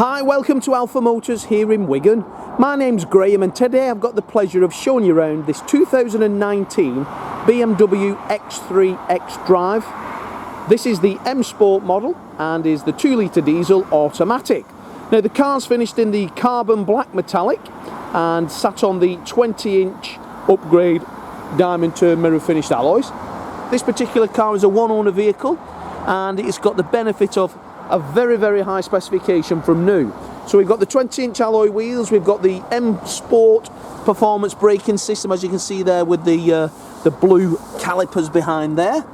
Hi, welcome to Alpha Motors here in Wigan. My name's Graham and today I've got the pleasure of showing you around this 2019 BMW X3 XDrive. This is the M Sport model and is the 2-litre diesel automatic. Now the car's finished in the carbon black metallic and sat on the 20-inch upgrade diamond turn mirror finished alloys. This particular car is a one-owner vehicle and it's got the benefit of a very high specification from new. So we've got the 20-inch alloy wheels, we've got the M Sport performance braking system, as you can see there with the blue calipers behind there.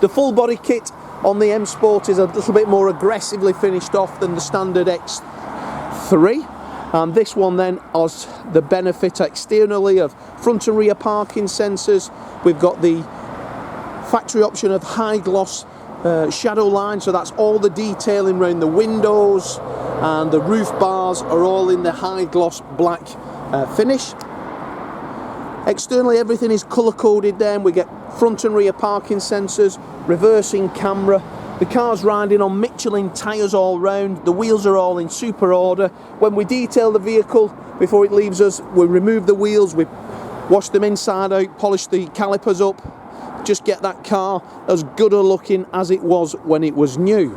The full body kit on the M Sport is a little bit more aggressively finished off than the standard X3. And this one then has the benefit externally of front and rear parking sensors. We've got the factory option of high gloss Shadowline, so that's all the detailing around the windows, and the roof bars are all in the high gloss black finish. Externally everything is colour coded then. We get front and rear parking sensors, reversing camera. The car's riding on Michelin tyres all round, the wheels are all in super order. When we detail the vehicle before it leaves us, we remove the wheels, we wash them inside out, polish the calipers up, just get that car as good a looking as it was when it was new.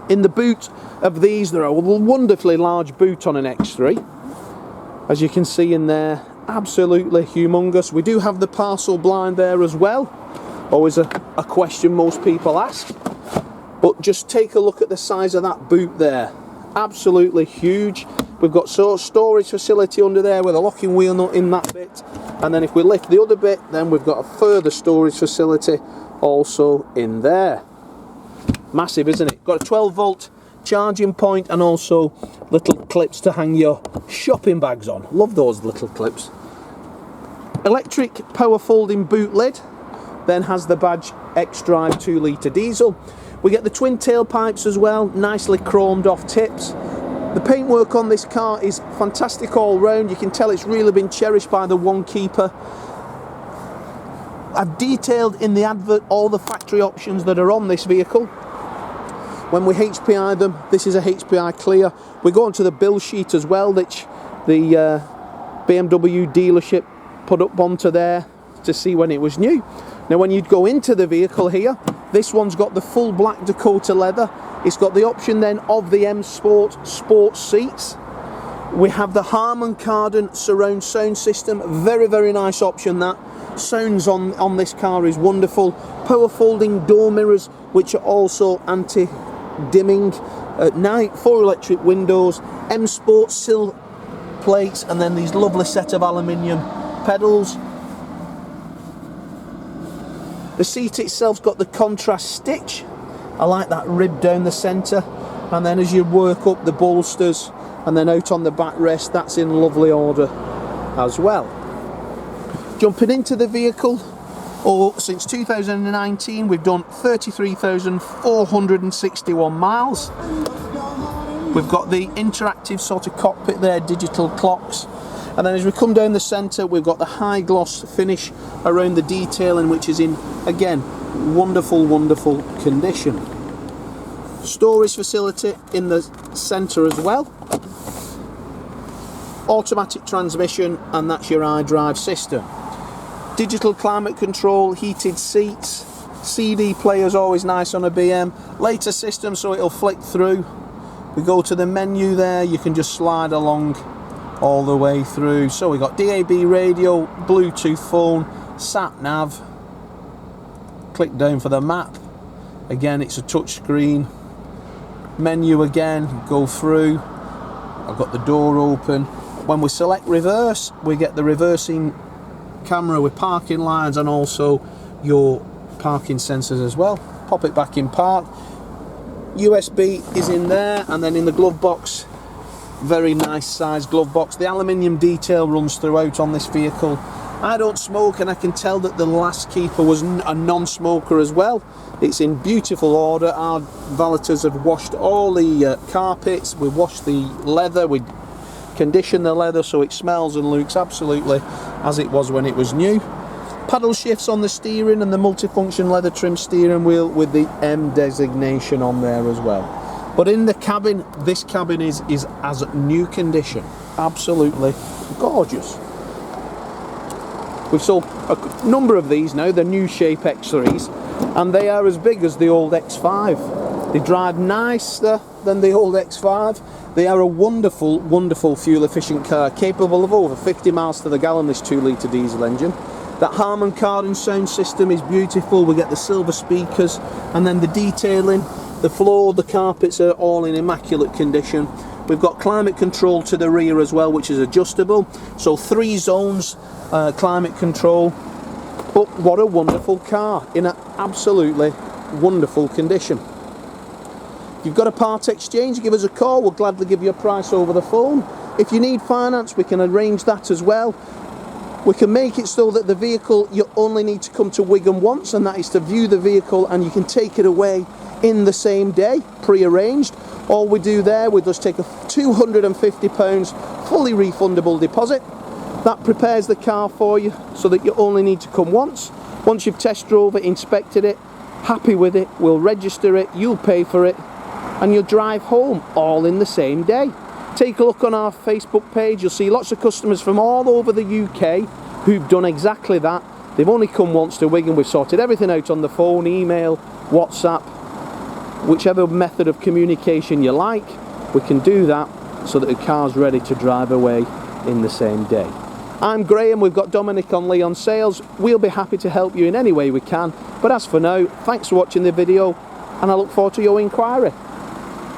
In the boot of these, there are a wonderfully large boot on an X3, as you can see in there, absolutely humongous. We do have the parcel blind there as well, always a question most people ask, but just take a look at the size of that boot there, absolutely huge. We've got storage facility under there with a locking wheel nut in that bit, and then if we lift the other bit, then we've got a further storage facility also in there. Massive, isn't it? Got a 12-volt charging point and also little clips to hang your shopping bags on. Love those little clips. Electric power folding boot lid, then has the badge Xdrive 2-litre diesel. We get the twin tailpipes as well, nicely chromed off tips. The paintwork on this car is fantastic all round. You can tell it's really been cherished by the one keeper. I've detailed in the advert all the factory options that are on this vehicle. When we HPI them, this is a HPI clear. We go onto the bill sheet as well, which the BMW dealership put up onto there to see when it was new. Now when you go into the vehicle here, this one's got the full Black Dakota leather. It's got the option then of the M Sport sports seats. We have the Harman Kardon surround sound system, very nice option that. Sounds on this car is wonderful. Power folding door mirrors, which are also anti-dimming at night. 4 electric windows, M Sport sill plates, and then these lovely set of aluminium pedals. The seat itself's got the contrast stitch. I like that rib down the centre, and then as you work up the bolsters and then out on the backrest, that's in lovely order as well. Jumping into the vehicle, since 2019 we've done 33,461 miles. We've got the interactive sort of cockpit there, digital clocks, and then as we come down the centre we've got the high gloss finish around the detailing, which is in, again, wonderful condition. Storage facility in the centre as well. Automatic transmission, and that's your iDrive system. Digital climate control, heated seats, CD player's always nice on a BM. Later system, so it'll flick through. We go to the menu there, you can just slide along all the way through. So we've got DAB radio, Bluetooth phone, sat nav. Click down for the map. Again, it's a touch screen. Menu again, go through. I've got the door open. When we select reverse, we get the reversing camera with parking lines and also your parking sensors as well. Pop it back in park. USB is in there, and then in the glove box, very nice size glove box. The aluminium detail runs throughout on this vehicle. I don't smoke, and I can tell that the last keeper was a non-smoker as well. It's in beautiful order. Our valeters have washed all the carpets, we've washed the leather, we conditioned the leather so it smells and looks absolutely as it was when it was new. Paddle shifts on the steering and the multifunction leather trim steering wheel with the M designation on there as well. But in the cabin, this cabin is as new condition. Absolutely gorgeous. We've sold a number of these now, the new shape X3s, and they are as big as the old X5. They drive nicer than the old X5. They are a wonderful, wonderful fuel efficient car, capable of over 50 miles to the gallon, this 2-litre diesel engine. That Harman Kardon sound system is beautiful. We get the silver speakers, and then the detailing, the floor, the carpets are all in immaculate condition. We've got climate control to the rear as well, which is adjustable. So 3 zones climate control. But what a wonderful car, in an absolutely wonderful condition. If you've got a part exchange, give us a call. We'll gladly give you a price over the phone. If you need finance, we can arrange that as well. We can make it so that the vehicle, you only need to come to Wigan once, and that is to view the vehicle, and you can take it away in the same day, pre-arranged. All we do there, we just take a £250 fully refundable deposit. That prepares the car for you so that you only need to come once. Once you've test drove it, inspected it, happy with it, we'll register it, you'll pay for it, and you'll drive home all in the same day. Take a look on our Facebook page. You'll see lots of customers from all over the UK who've done exactly that. They've only come once to Wigan. We've sorted everything out on the phone, email, WhatsApp, whichever method of communication you like. We can do that so that the car's ready to drive away in the same day. I'm Graham. We've got Dominic on Leon Sales. We'll be happy to help you in any way we can. But as for now, thanks for watching the video, and I look forward to your inquiry.